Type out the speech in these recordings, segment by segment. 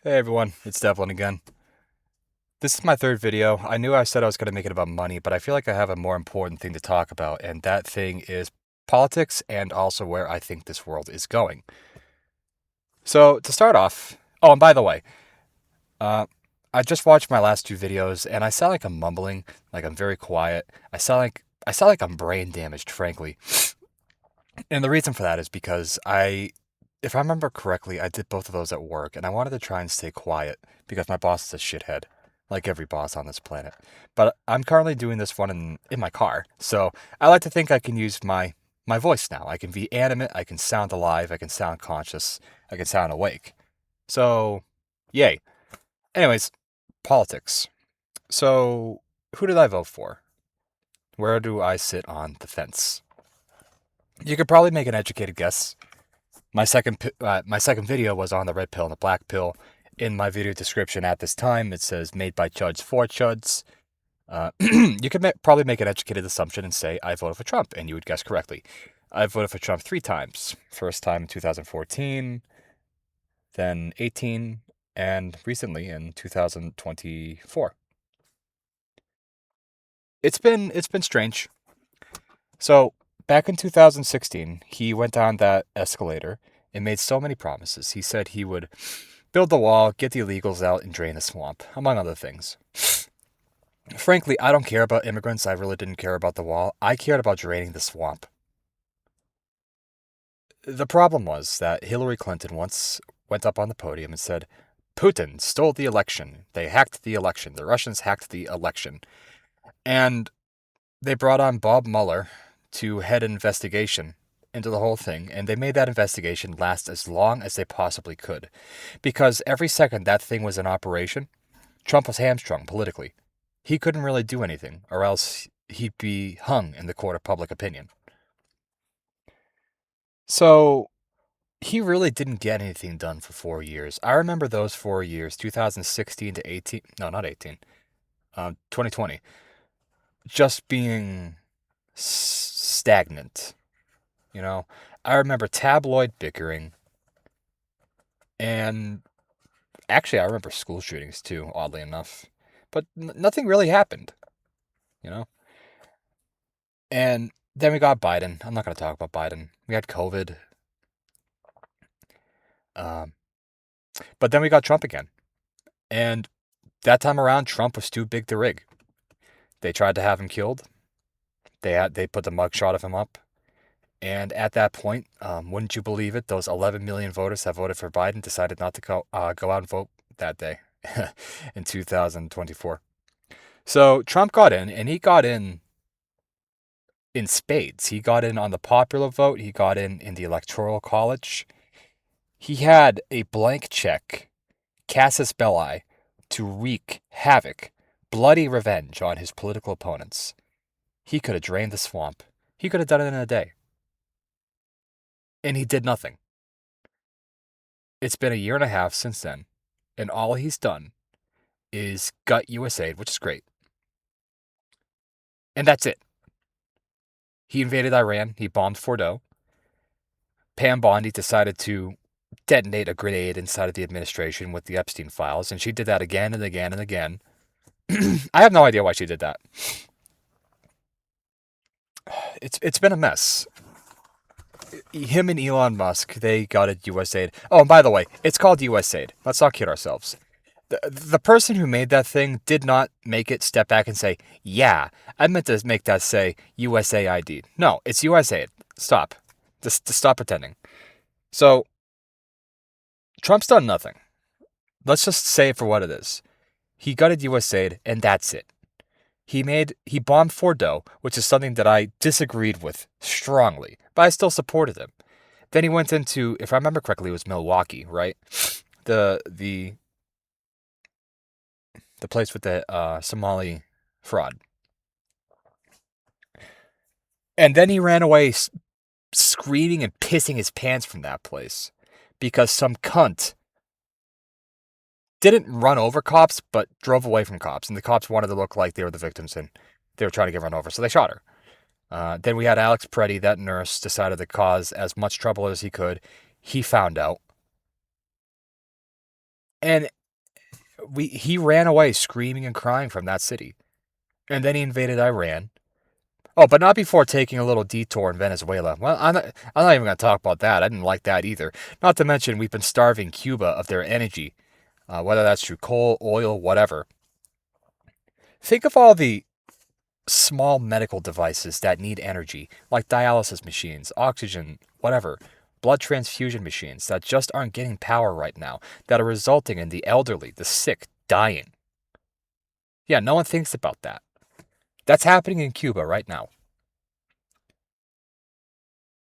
Hey everyone, it's Devlin again. This is my third video. I knew I said I was going to make it about money, but I feel like I have a more important thing to talk about, and that thing is politics and also where I think this world is going. So, to start off, oh, and by the way, uh, I just watched my last two videos, and I sound like I'm mumbling, like I'm very quiet. I sound like I'm brain damaged, frankly. And the reason for that is because if I remember correctly, I did both of those at work, and I wanted to try and stay quiet because my boss is a shithead, like every boss on this planet. But I'm currently doing this one in my car, so I like to think I can use my voice now. I can be animate, I can sound alive, I can sound conscious, I can sound awake. So, yay. Anyways, politics. So, who did I vote for? Where do I sit on the fence? You could probably make an educated guess. My second video was on the red pill and the black pill. In my video description at this time, it says made by Chuds for Chuds. You could probably make an educated assumption and say I voted for Trump, and you would guess correctly. I voted for Trump three times. First time in 2014, then 18, and recently in 2024. It's been strange. So back in 2016, he went down that escalator and made so many promises. He said he would build the wall, get the illegals out, and drain the swamp, among other things. Frankly, I don't care about immigrants. I really didn't care about the wall. I cared about draining the swamp. The problem was that Hillary Clinton once went up on the podium and said, Putin stole the election. They hacked the election. The Russians hacked the election. And they brought on Bob Mueller to head an investigation into the whole thing, and they made that investigation last as long as they possibly could. Because every second that thing was in operation, Trump was hamstrung politically. He couldn't really do anything, or else he'd be hung in the court of public opinion. So he really didn't get anything done for 4 years. I remember those 4 years, 2016 to 18, no, not 18, 2020, just being stagnant. You know, I remember tabloid bickering, and actually, I remember school shootings too, oddly enough. But nothing really happened, you know? And then we got Biden. I'm not going to talk about Biden. We had COVID. Um, but then we got Trump again. And that time around, Trump was too big to rig. They tried to have him killed. They put the mugshot of him up. And at that point, wouldn't you believe it? Those 11 million voters that voted for Biden decided not to go out and vote that day in 2024. So Trump got in, and he got in spades. He got in on the popular vote. He got in the electoral college. He had a blank check, casus belli, to wreak havoc, bloody revenge on his political opponents. He could have drained the swamp. He could have done it in a day. And he did nothing. It's been a year and a half since then, and all he's done is gut USAID, which is great. And that's it. He invaded Iran. He bombed Fordo. Pam Bondi decided to detonate a grenade inside of the administration with the Epstein files, and she did that again and again and again. I have no idea why she did that. It's been a mess. Him and Elon Musk, they got at USAID. Oh, and by the way, it's called USAID. Let's not kid ourselves. The person who made that thing did not make it step back and say, yeah, I meant to make that say USAID. No, it's USAID. Stop. Just stop pretending. So, Trump's done nothing. Let's just say it for what it is. He gutted USAID, and that's it. He bombed Fordo, which is something that I disagreed with strongly, but I still supported him. Then he went into, if I remember correctly, it was Milwaukee, right? The place with the Somali fraud. And then he ran away screaming and pissing his pants from that place because some cunt didn't run over cops, but drove away from cops. And the cops wanted to look like they were the victims and they were trying to get run over. So they shot her. Then we had Alex Preddy, that nurse, decided to cause as much trouble as he could. He found out. And He ran away screaming and crying from that city. And then he invaded Iran. Oh, but not before taking a little detour in Venezuela. Well, I'm not even going to talk about that. I didn't like that either. Not to mention, we've been starving Cuba of their energy, whether that's through coal, oil, whatever. Think of all the small medical devices that need energy, like dialysis machines, oxygen, whatever, blood transfusion machines that just aren't getting power right now, that are resulting in the elderly, the sick, dying. Yeah, no one thinks about that. That's happening in Cuba right now.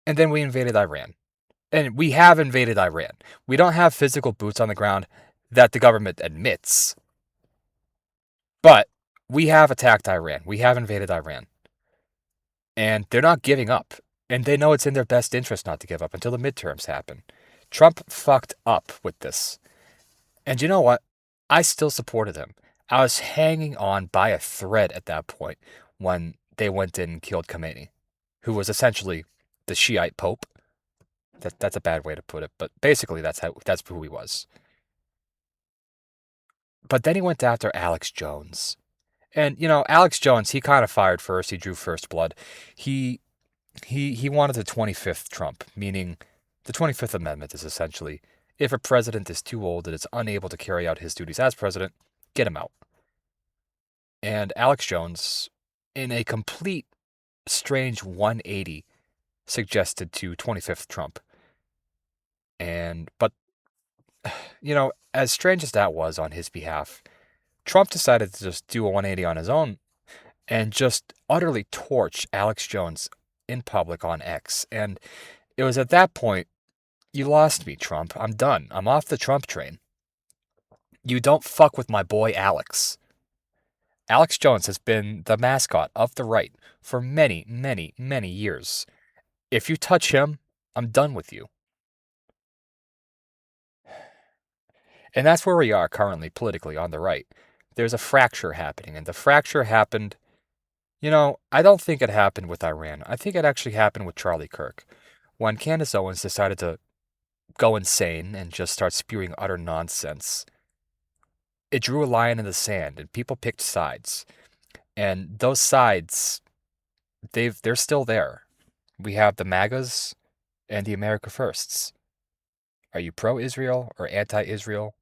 And then we invaded Iran. And we have invaded Iran. We don't have physical boots on the ground that the government admits. But we have attacked Iran. We have invaded Iran. And they're not giving up. And they know it's in their best interest not to give up until the midterms happen. Trump fucked up with this. And you know what? I still supported him. I was hanging on by a thread at that point when they went in and killed Khomeini, who was essentially the Shiite Pope. That's a bad way to put it, but basically that's who he was. But then he went after Alex Jones. And Alex Jones, he kind of fired first. He drew first blood. He wanted the 25th Trump, meaning the 25th Amendment is essentially if a president is too old and is unable to carry out his duties as president, get him out. And Alex Jones, in a complete strange 180, suggested to 25th Trump. But as strange as that was on his behalf, Trump decided to just do a 180 on his own and just utterly torch Alex Jones in public on X. And it was at that point, you lost me, Trump. I'm done. I'm off the Trump train. You don't fuck with my boy Alex. Alex Jones has been the mascot of the right for many, many, many years. If you touch him, I'm done with you. And that's where we are currently politically on the right. There's a fracture happening, and the fracture happened, I don't think it happened with Iran. I think it actually happened with Charlie Kirk. When Candace Owens decided to go insane and just start spewing utter nonsense, it drew a line in the sand, and people picked sides. And those sides, they're still there. We have the MAGAs and the America Firsts. Are you pro-Israel or anti-Israel?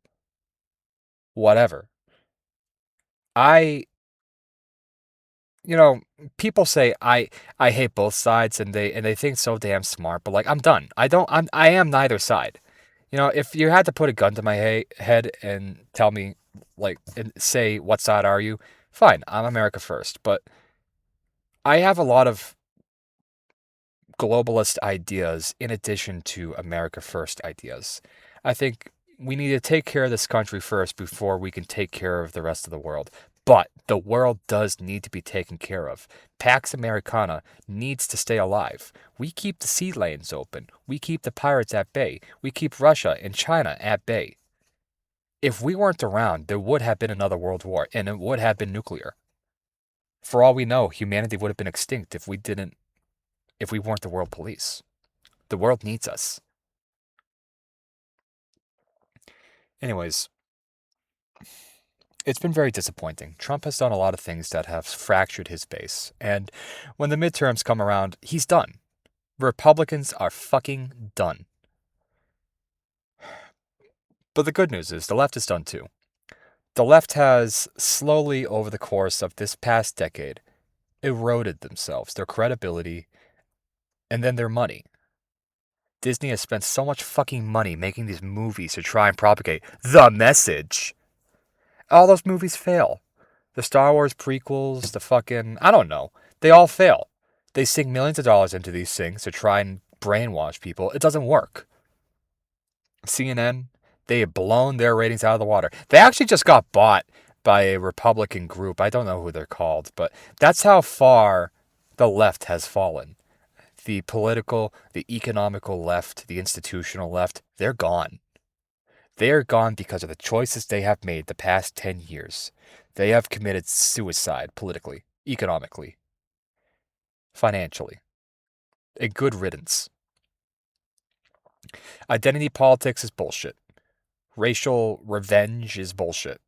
Whatever. People say I hate both sides and they think so damn smart, but like I'm done. I am neither side. If you had to put a gun to my head and tell me and say what side are you? Fine, I'm America First, but I have a lot of globalist ideas in addition to America First ideas. I think we need to take care of this country first before we can take care of the rest of the world. But the world does need to be taken care of. Pax Americana needs to stay alive. We keep the sea lanes open. We keep the pirates at bay. We keep Russia and China at bay. If we weren't around, there would have been another world war, and it would have been nuclear. For all we know, humanity would have been extinct if we weren't the world police. The world needs us. Anyways, it's been very disappointing. Trump has done a lot of things that have fractured his base. And when the midterms come around, he's done. Republicans are fucking done. But the good news is the left is done too. The left has slowly, over the course of this past decade, eroded themselves, their credibility, and then their money. Disney has spent so much fucking money making these movies to try and propagate the message. All those movies fail. The Star Wars prequels, the fucking, I don't know. They all fail. They sink millions of dollars into these things to try and brainwash people. It doesn't work. CNN, they have blown their ratings out of the water. They actually just got bought by a Republican group. I don't know who they're called, but that's how far the left has fallen. The political, the economical left, the institutional left, they're gone. They are gone because of the choices they have made the past 10 years. They have committed suicide politically, economically, financially. A good riddance. Identity politics is bullshit. Racial revenge is bullshit.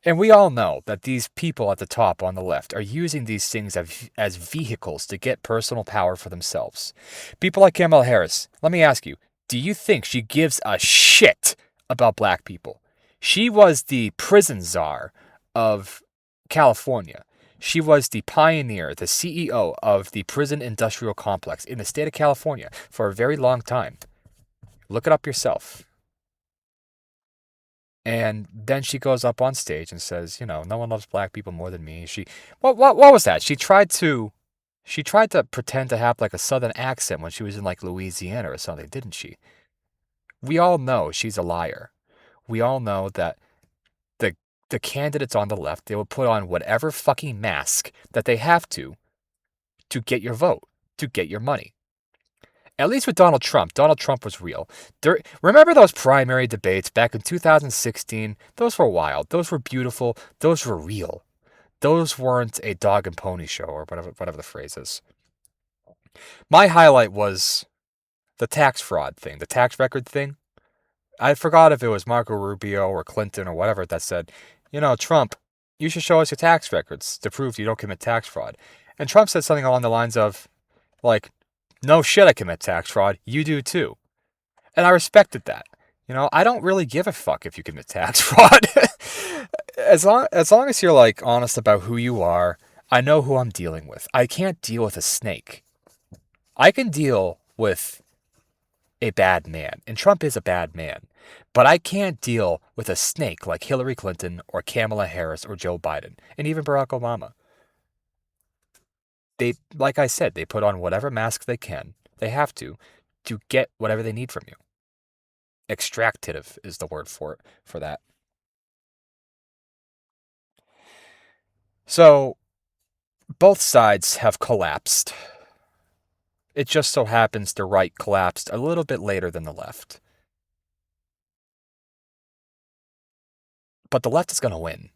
And we all know that these people at the top on the left are using these things as vehicles to get personal power for themselves. People like Kamala Harris, let me ask you, do you think she gives a shit about black people? She was the prison czar of California. She was the pioneer, the CEO of the prison industrial complex in the state of California for a very long time. Look it up yourself. And then she goes up on stage and says, you know, no one loves black people more than me. What was that? She tried to pretend to have like a southern accent when she was in like Louisiana or something, didn't she? We all know she's a liar. We all know that the candidates on the left, they will put on whatever fucking mask that they have to get your vote, to get your money. At least with Donald Trump was real. Remember those primary debates back in 2016? Those were wild. Those were beautiful. Those were real. Those weren't a dog and pony show or whatever the phrase is. My highlight was the tax fraud thing, the tax record thing. I forgot if it was Marco Rubio or Clinton or whatever that said, you know, Trump, you should show us your tax records to prove you don't commit tax fraud. And Trump said something along the lines of, like, no shit, I commit tax fraud. You do too. And I respected that. You know, I don't really give a fuck if you commit tax fraud. as long as you're like honest about who you are, I know who I'm dealing with. I can't deal with a snake. I can deal with a bad man, and Trump is a bad man. But I can't deal with a snake like Hillary Clinton or Kamala Harris or Joe Biden, and even Barack Obama. They, like I said, they put on whatever mask they can. They have to get whatever they need from you. Extractive is the word for that. So, both sides have collapsed. It just so happens the right collapsed a little bit later than the left. But the left is going to win.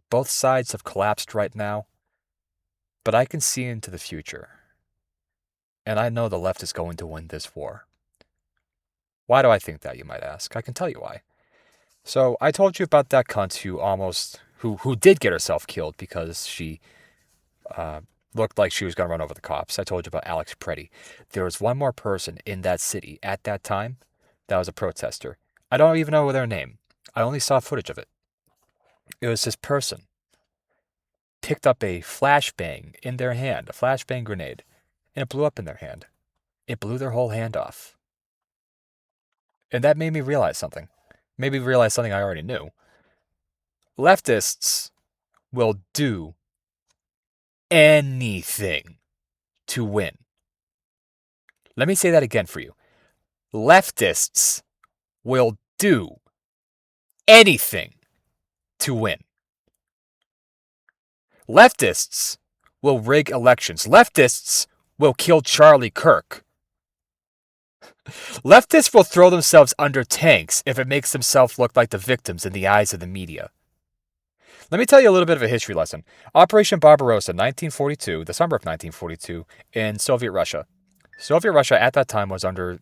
Both sides have collapsed right now, but I can see into the future. And I know the left is going to win this war. Why do I think that, you might ask? I can tell you why. So, I told you about that cunt who did get herself killed because she looked like she was going to run over the cops. I told you about Alex Preddy. There was one more person in that city at that time that was a protester. I don't even know their name. I only saw footage of it. It was this person picked up a flashbang in their hand, a flashbang grenade, and it blew up in their hand. It blew their whole hand off. And that made me realize something. Made me realize something I already knew. Leftists will do anything to win. Let me say that again for you. Leftists will do anything to win. Leftists will rig elections. Leftists will kill Charlie Kirk. Leftists will throw themselves under tanks if it makes themselves look like the victims in the eyes of the media. Let me tell you a little bit of a history lesson. Operation Barbarossa, 1942, the summer of 1942, in Soviet Russia. Soviet Russia at that time was under,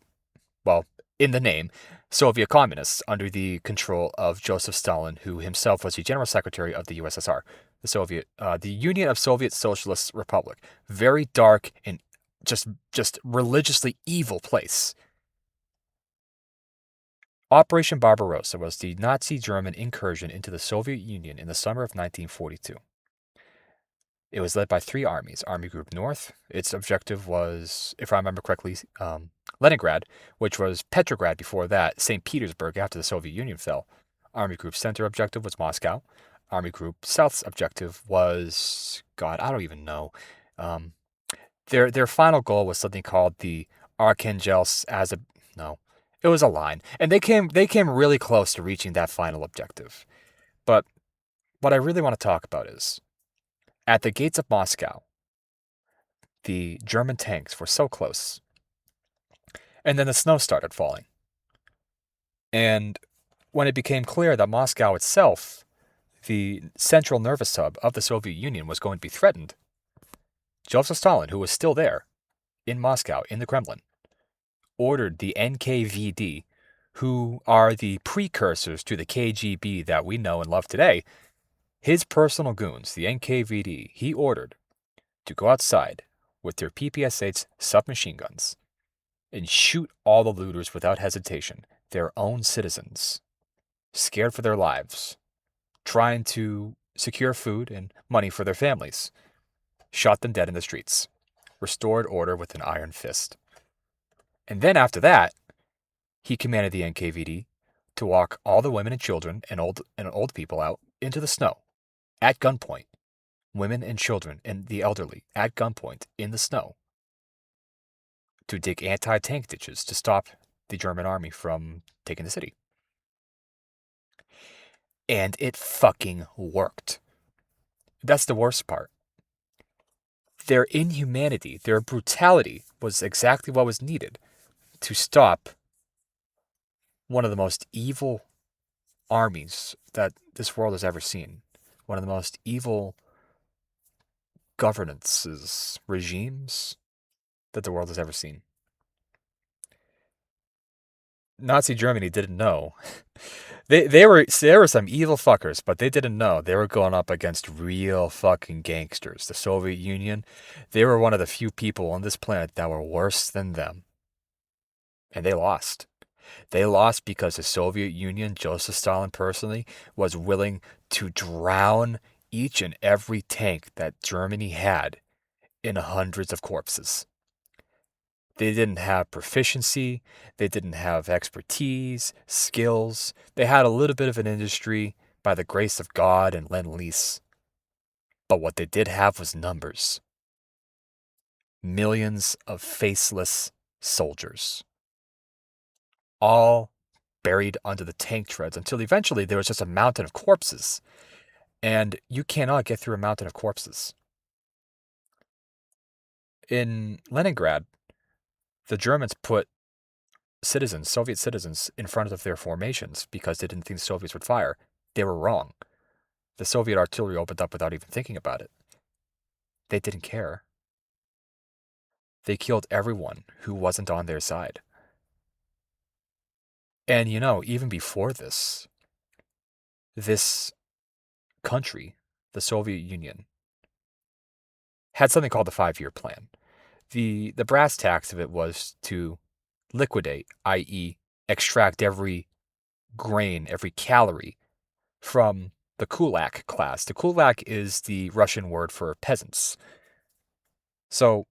well, in the name, Soviet communists under the control of Joseph Stalin, who himself was the General Secretary of the USSR, the Union of Soviet Socialist Republic. Very dark and just religiously evil place. Operation Barbarossa was the Nazi German incursion into the Soviet Union in the summer of 1942. It was led by 3 armies. Army Group North, its objective was, if I remember correctly, Leningrad, which was Petrograd before that, St. Petersburg after the Soviet Union fell. Army Group Center objective was Moscow. Army Group South's objective was, God, I don't even know. Their final goal was something called the Arkhangelsk it was a line. And they came really close to reaching that final objective. But what I really want to talk about is, at the gates of Moscow, the German tanks were so close. And then the snow started falling. And when it became clear that Moscow itself, the central nervous hub of the Soviet Union, was going to be threatened, Joseph Stalin, who was still there in Moscow, in the Kremlin, ordered the NKVD who are the precursors to the KGB that we know and love today, his personal goons, the NKVD, he ordered to go outside with their PPS-8 submachine guns and shoot all the looters without hesitation, their own citizens, scared for their lives, trying to secure food and money for their families, shot them dead in the streets, restored order with an iron fist. And then after that, he commanded the NKVD to walk all the women and children and old people out into the snow at gunpoint. Women and children and the elderly at gunpoint in the snow to dig anti-tank ditches to stop the German army from taking the city. And it fucking worked. That's the worst part. Their inhumanity, their brutality was exactly what was needed to stop one of the most evil armies that this world has ever seen. One of the most evil governances, regimes that the world has ever seen. Nazi Germany didn't know. There were some evil fuckers, but they didn't know they were going up against real fucking gangsters. The Soviet Union, they were one of the few people on this planet that were worse than them. And they lost. They lost because the Soviet Union, Joseph Stalin personally, was willing to drown each and every tank that Germany had in hundreds of corpses. They didn't have proficiency. They didn't have expertise, skills. They had a little bit of an industry by the grace of God and Lend-Lease. But what they did have was numbers. Millions of faceless soldiers. All buried under the tank treads until eventually there was just a mountain of corpses. And you cannot get through a mountain of corpses. In Leningrad, the Germans put citizens, Soviet citizens, in front of their formations because they didn't think the Soviets would fire. They were wrong. The Soviet artillery opened up without even thinking about it. They didn't care. They killed everyone who wasn't on their side. And you know, even before this country, the Soviet Union, had something called the 5-year plan. The brass tacks of it was to liquidate, i.e., extract every grain, every calorie from the kulak class. The kulak is the Russian word for peasants. So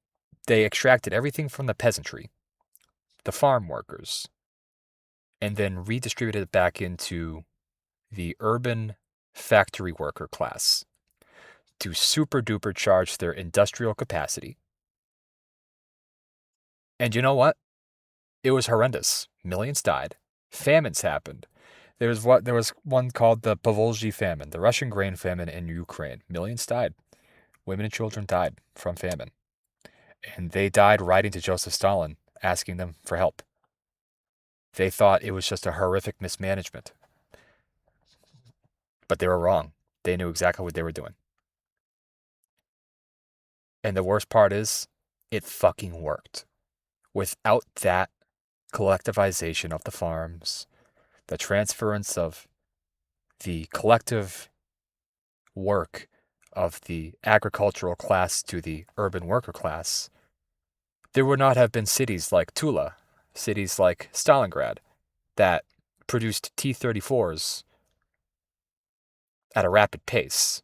they extracted everything from the peasantry, the farm workers, and then redistributed it back into the urban factory worker class to super duper charge their industrial capacity. And you know what? It was horrendous. Millions died. Famines happened. There was one called the Povolzhy famine, the Russian grain famine in Ukraine. Millions died. Women and children died from famine. And they died writing to Joseph Stalin, asking them for help. They thought it was just a horrific mismanagement. But they were wrong. They knew exactly what they were doing. And the worst part is, it fucking worked. Without that collectivization of the farms, the transference of the collective work of the agricultural class to the urban worker class, there would not have been cities like Tula, cities like Stalingrad, that produced T-34s at a rapid pace.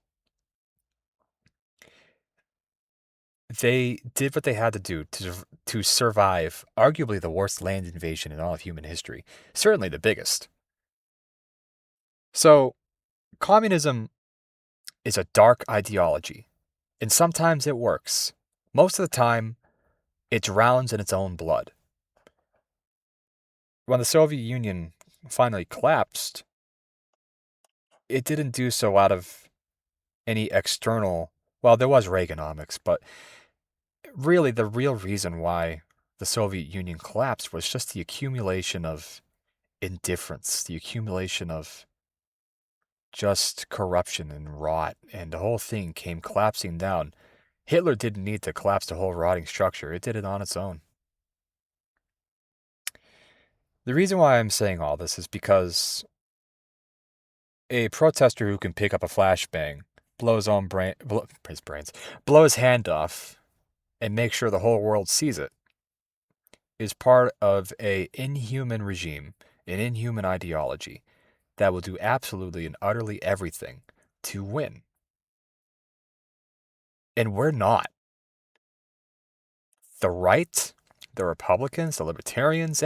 They did what they had to do to survive arguably the worst land invasion in all of human history, certainly the biggest. So, communism is a dark ideology, and sometimes it works. Most of the time, it drowns in its own blood. When the Soviet Union finally collapsed, it didn't do so out of any external, well, there was Reaganomics, but really the real reason why the Soviet Union collapsed was just the accumulation of indifference, the accumulation of just corruption and rot, and the whole thing came collapsing down. Hitler didn't need to collapse the whole rotting structure. It did it on its own. The reason why I'm saying all this is because a protester who can pick up a flashbang, blow his own brain, blow his hand off, and make sure the whole world sees it, is part of a inhuman regime, an inhuman ideology that will do absolutely and utterly everything to win. And we're not. The right, the Republicans, the Libertarians,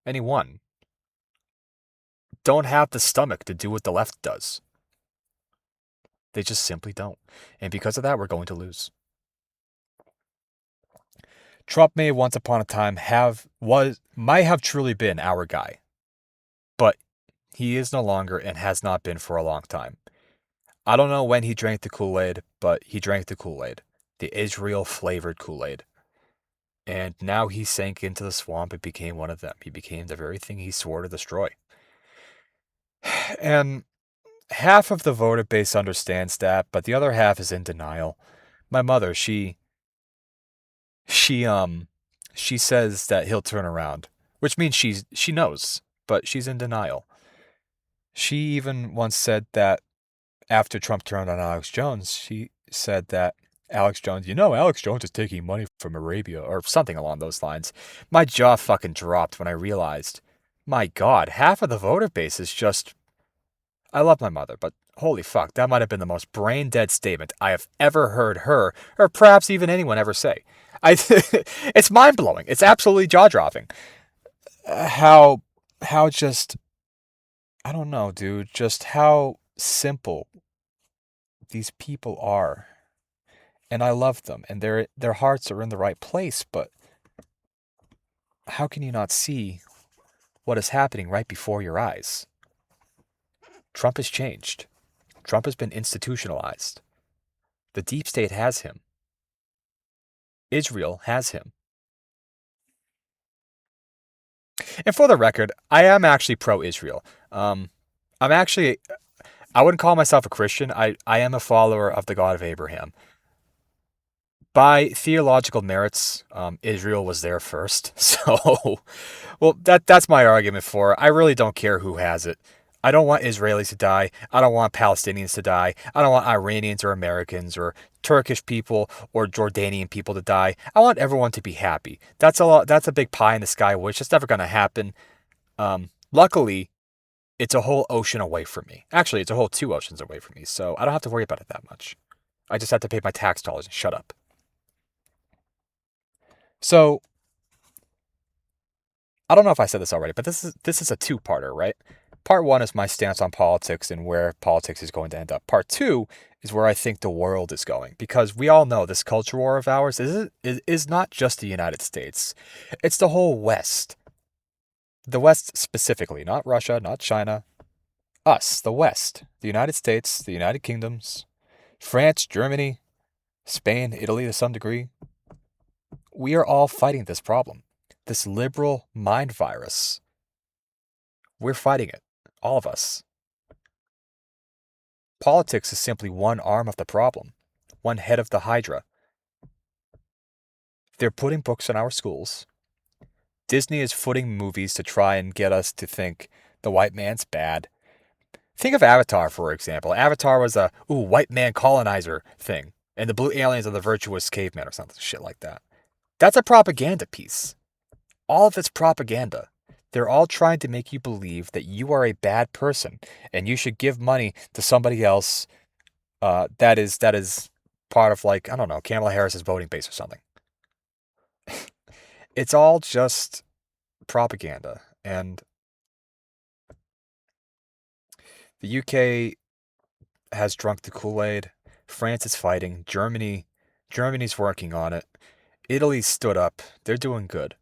anyone, don't have the stomach to do what the left does. They just simply don't. And because of that, we're going to lose. Trump may once upon a time might have truly been our guy, but he is no longer and has not been for a long time. I don't know when he drank the Kool-Aid, but he drank the Kool-Aid, the Israel-flavored Kool-Aid. And now he sank into the swamp and became one of them. He became the very thing he swore to destroy. And half of the voter base understands that, but the other half is in denial. My mother, she says that he'll turn around, which means she knows, but she's in denial. She even once said that after Trump turned on Alex Jones, she said that Alex Jones is taking money from Arabia or something along those lines. My jaw fucking dropped when I realized, my God, half of the voter base is just. I love my mother, but holy fuck, that might have been the most brain dead statement I have ever heard her, or perhaps even anyone ever say. It's mind blowing. It's absolutely jaw dropping. How just, I don't know, dude, just how simple these people are. And I love them, and their hearts are in the right place, but how can you not see what is happening right before your eyes? Trump has changed. Trump has been institutionalized. The deep state has him. Israel has him. And for the record, I am actually pro-Israel. I wouldn't call myself a Christian. I am a follower of the God of Abraham. By theological merits, Israel was there first. So, well, that's my argument for it. I really don't care who has it. I don't want Israelis to die. I don't want Palestinians to die. I don't want Iranians or Americans or Turkish people or Jordanian people to die. I want everyone to be happy. That's a big pie in the sky wish. It's never going to happen. Luckily, it's a whole ocean away from me. Actually, it's a whole 2 oceans away from me. So I don't have to worry about it that much. I just have to pay my tax dollars and shut up. So I don't know if I said this already, but this is a 2-parter, right? Part 1 is my stance on politics and where politics is going to end up. Part 2 is where I think the world is going, because we all know this culture war of ours is not just the United States. It's the whole West. The West specifically, not Russia, not China. Us, the West. The United States, the United Kingdoms, France, Germany, Spain, Italy to some degree. We are all fighting this problem. This liberal mind virus. We're fighting it. All of us. Politics is simply one arm of the problem, one head of the hydra. They're putting books in our schools. Disney is footing movies to try and get us to think the white man's bad. Think of Avatar, for example. Avatar was a white man colonizer thing, and the blue aliens are the virtuous cavemen or something shit like that. That's a propaganda piece. All of it's propaganda. They're all trying to make you believe that you are a bad person and you should give money to somebody else that is part of, like, I don't know, Kamala Harris's voting base or something. It's all just propaganda. And the UK has drunk the Kool-Aid. France is fighting. Germany's working on it. Italy stood up. They're doing good.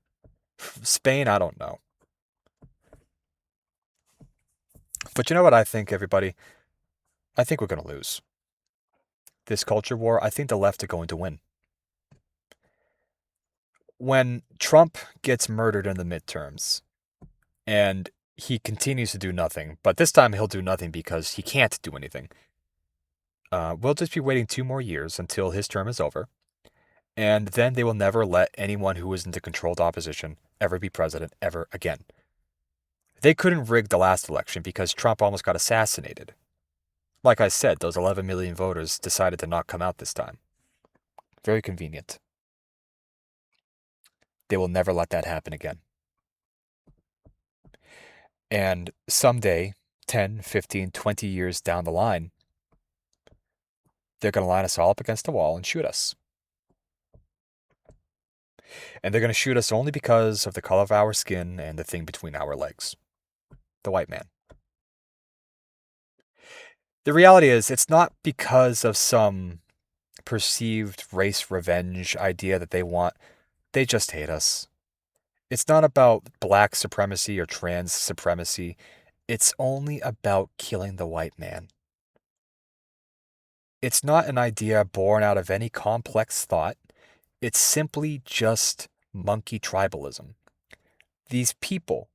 Spain, I don't know. But you know what I think, everybody? I think we're going to lose. This culture war, I think the left are going to win. When Trump gets murdered in the midterms, and he continues to do nothing, but this time he'll do nothing because he can't do anything. We'll just be waiting 2 more years until his term is over, and then they will never let anyone who is into controlled opposition ever be president ever again. They couldn't rig the last election because Trump almost got assassinated. Like I said, those 11 million voters decided to not come out this time. Very convenient. They will never let that happen again. And someday, 10, 15, 20 years down the line, they're going to line us all up against the wall and shoot us. And they're going to shoot us only because of the color of our skin and the thing between our legs. The white man. The reality is, it's not because of some perceived race revenge idea that they want. They just hate us. It's not about black supremacy or trans supremacy. It's only about killing the white man. It's not an idea born out of any complex thought. It's simply just monkey tribalism. These people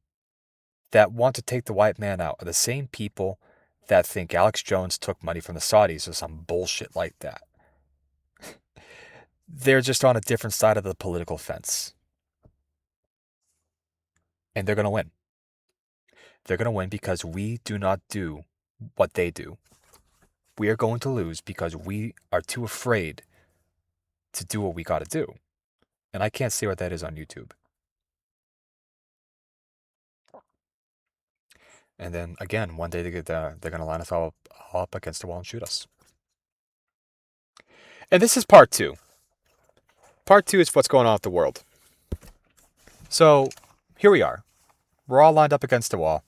that want to take the white man out are the same people that think Alex Jones took money from the Saudis or some bullshit like that. They're just on a different side of the political fence. And they're going to win. They're going to win because we do not do what they do. We are going to lose because we are too afraid to do what we got to do. And I can't say what that is on YouTube. And then again, one day they're going to line us all up against the wall and shoot us. And this is part 2. Part 2 is what's going on with the world. So here we are. We're all lined up against the wall.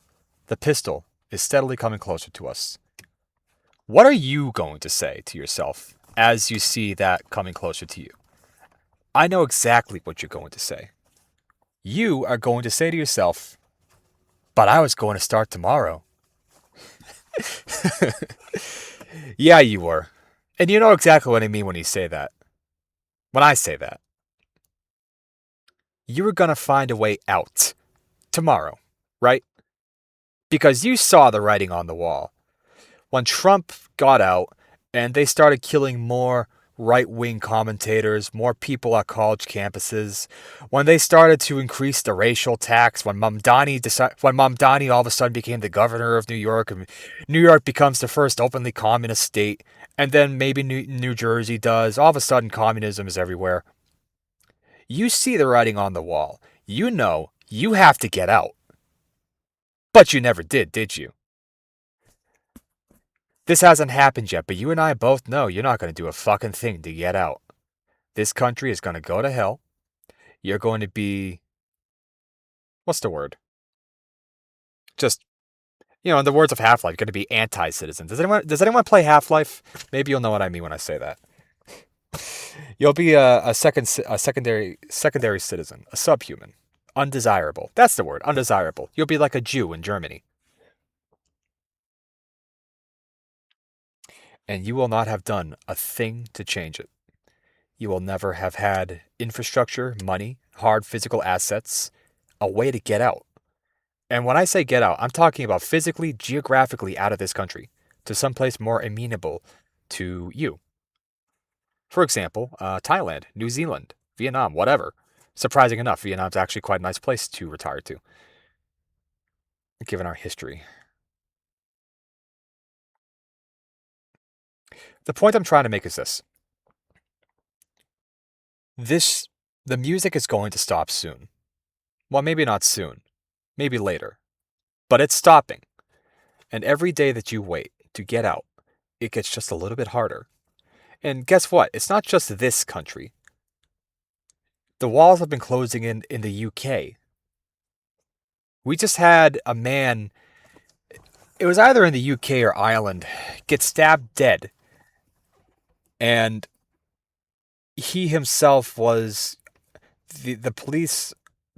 The pistol is steadily coming closer to us. What are you going to say to yourself as you see that coming closer to you? I know exactly what you're going to say. You are going to say to yourself, but I was going to start tomorrow. Yeah, you were. And you know exactly what I mean when you say that. When I say that. You were going to find a way out tomorrow, right? Because you saw the writing on the wall. When Trump got out and they started killing more right-wing commentators, more people at college campuses, when they started to increase the racial tax, when Mamdani all of a sudden became the governor of New York, and New York becomes the first openly communist state, and then maybe New Jersey does, all of a sudden communism is everywhere. You see the writing on the wall. You know you have to get out. But you never did you? This hasn't happened yet, but you and I both know you're not going to do a fucking thing to get out. This country is going to go to hell. You're going to be... What's the word? Just, in the words of Half-Life, you're going to be anti-citizen. Does anyone play Half-Life? Maybe you'll know what I mean when I say that. You'll be a secondary citizen, a subhuman. Undesirable. That's the word, undesirable. You'll be like a Jew in Germany. And you will not have done a thing to change it. You will never have had infrastructure, money, hard physical assets, a way to get out. And when I say get out, I'm talking about physically, geographically out of this country to someplace more amenable to you. For example, Thailand, New Zealand, Vietnam, whatever. Surprising enough, Vietnam's actually quite a nice place to retire to, given our history. The point I'm trying to make is this. The music is going to stop soon. Well, maybe not soon. Maybe later. But it's stopping. And every day that you wait to get out, it gets just a little bit harder. And guess what? It's not just this country. The walls have been closing in the UK. We just had a man, it was either in the UK or Ireland, get stabbed dead. And he himself was, the police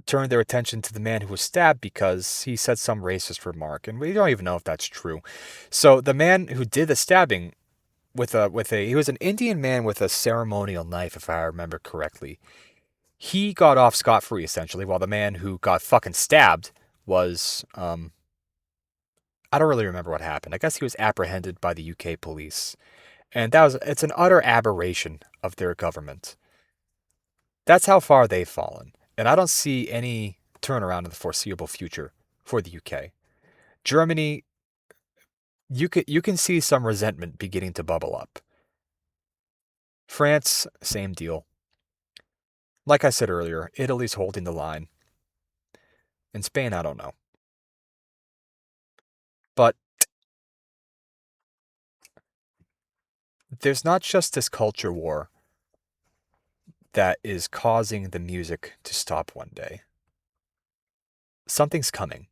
turned their attention to the man who was stabbed because he said some racist remark, and we don't even know if that's true. So the man who did the stabbing he was an Indian man with a ceremonial knife, if I remember correctly. He got off scot-free, essentially, while the man who got fucking stabbed was, I don't really remember what happened. I guess he was apprehended by the UK police. And it's an utter aberration of their government. That's how far they've fallen. And I don't see any turnaround in the foreseeable future for the UK. Germany, you can see some resentment beginning to bubble up. France, same deal. Like I said earlier, Italy's holding the line. In Spain, I don't know. But there's not just this culture war that is causing the music to stop one day. Something's coming.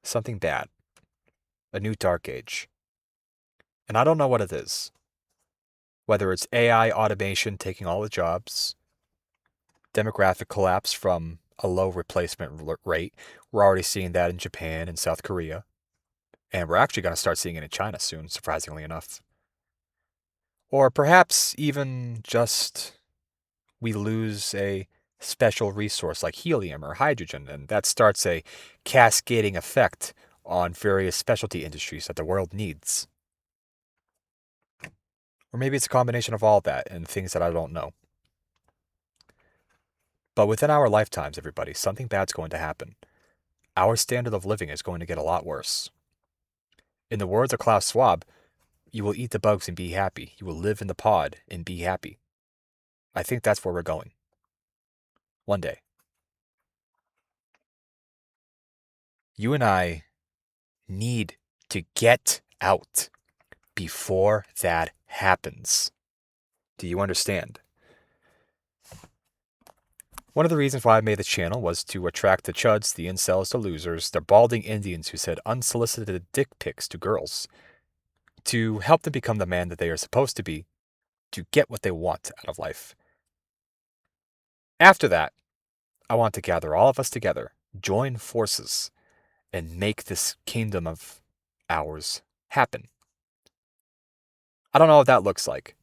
Something bad. A new dark age. And I don't know what it is. Whether it's AI automation taking all the jobs, demographic collapse from a low replacement rate. We're already seeing that in Japan and South Korea. And we're actually going to start seeing it in China soon, surprisingly enough. Or perhaps even just we lose a special resource like helium or hydrogen, and that starts a cascading effect on various specialty industries that the world needs. Or maybe it's a combination of all that and things that I don't know. But within our lifetimes, everybody, something bad's going to happen. Our standard of living is going to get a lot worse. In the words of Klaus Schwab, you will eat the bugs and be happy. You will live in the pod and be happy. I think that's where we're going. One day. You and I need to get out before that happens. Do you understand? One of the reasons why I made this channel was to attract the chuds, the incels, the losers, the balding Indians who said unsolicited dick pics to girls, to help them become the man that they are supposed to be, to get what they want out of life. After that, I want to gather all of us together, join forces, and make this kingdom of ours happen. I don't know what that looks like.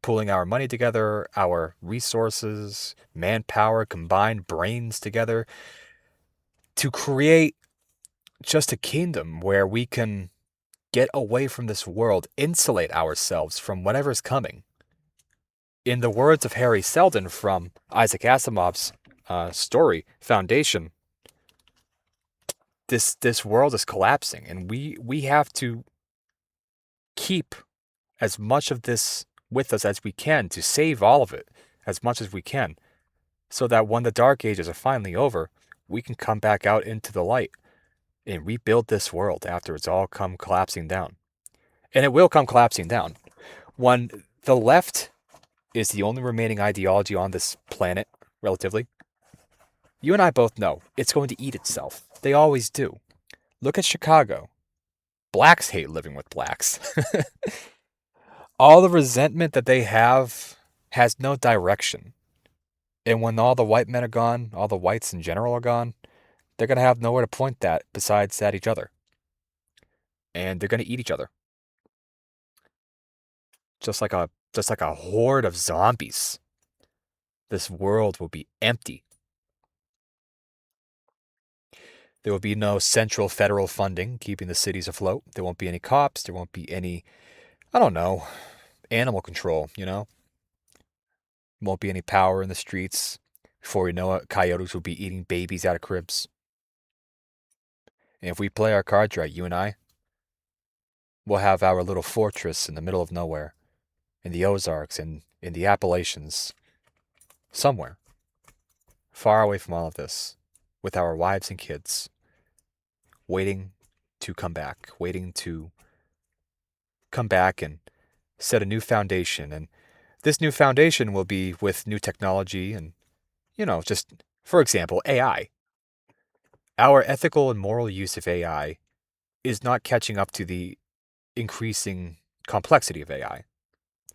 Pulling our money together, our resources, manpower, combined brains together to create just a kingdom where we can get away from this world, insulate ourselves from whatever's coming. In the words of Harry Seldon from Isaac Asimov's story, Foundation, this world is collapsing, and we have to keep as much of this with us as we can to save all of it as much as we can, so that when the dark ages are finally over, we can come back out into the light and rebuild this world after it's all come collapsing down. And it will come collapsing down. When the left is the only remaining ideology on this planet, relatively, you and I both know it's going to eat itself. They always do. Look at Chicago. Blacks hate living with blacks. All the resentment that they have has no direction. And when all the white men are gone, all the whites in general are gone, they're going to have nowhere to point that besides at each other. And they're going to eat each other. Just like a horde of zombies. This world will be empty. There will be no central federal funding keeping the cities afloat. There won't be any cops. There won't be any, I don't know, animal control, you know? Won't be any power in the streets. Before we know it, coyotes will be eating babies out of cribs. And if we play our cards right, you and I, we'll have our little fortress in the middle of nowhere, in the Ozarks and in the Appalachians, somewhere, far away from all of this, with our wives and kids, waiting to come back and set a new foundation. And this new foundation will be with new technology and, just, for example, AI. Our ethical and moral use of AI is not catching up to the increasing complexity of AI,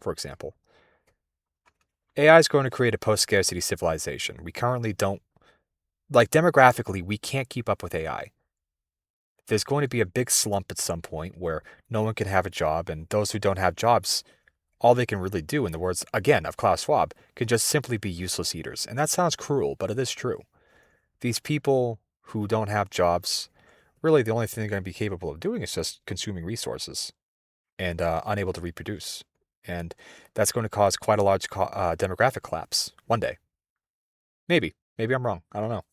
for example. AI is going to create a post-scarcity civilization. We currently don't, demographically, we can't keep up with AI. There's going to be a big slump at some point where no one can have a job, and those who don't have jobs, all they can really do, in the words, again, of Klaus Schwab, can just simply be useless eaters. And that sounds cruel, but it is true. These people who don't have jobs, really the only thing they're going to be capable of doing is just consuming resources and unable to reproduce. And that's going to cause quite a large demographic collapse one day. Maybe. Maybe I'm wrong. I don't know.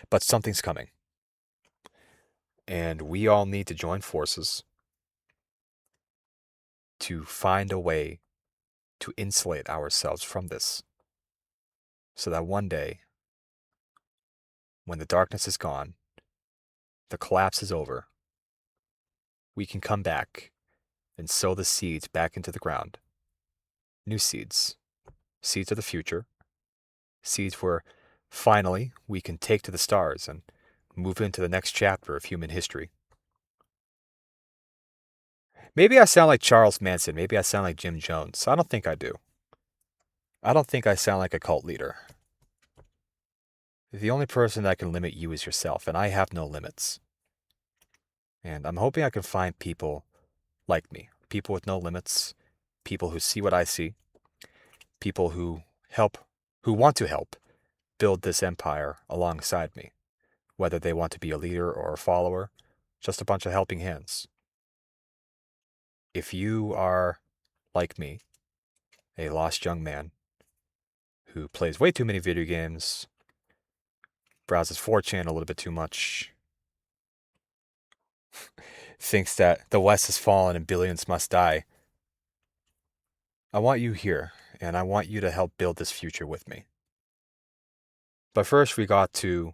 But something's coming. And we all need to join forces to find a way to insulate ourselves from this. So that one day, when the darkness is gone, the collapse is over, we can come back and sow the seeds back into the ground. New seeds. Seeds of the future. Seeds where finally we can take to the stars and move into the next chapter of human history. Maybe I sound like Charles Manson. Maybe I sound like Jim Jones. I don't think I do. I don't think I sound like a cult leader. The only person that can limit you is yourself, and I have no limits. And I'm hoping I can find people like me, people with no limits, people who see what I see, people who want to help build this empire alongside me, whether they want to be a leader or a follower, just a bunch of helping hands. If you are, like me, a lost young man who plays way too many video games, browses 4chan a little bit too much, thinks that the West has fallen and billions must die, I want you here, and I want you to help build this future with me. But first, we got to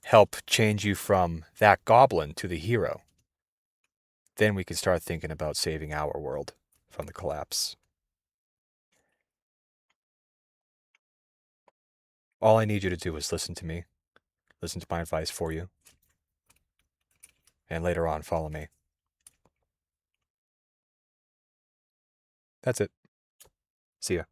help change you from that goblin to the hero. Then we can start thinking about saving our world from the collapse. All I need you to do is listen to me, listen to my advice for you, and later on, follow me. That's it. See ya.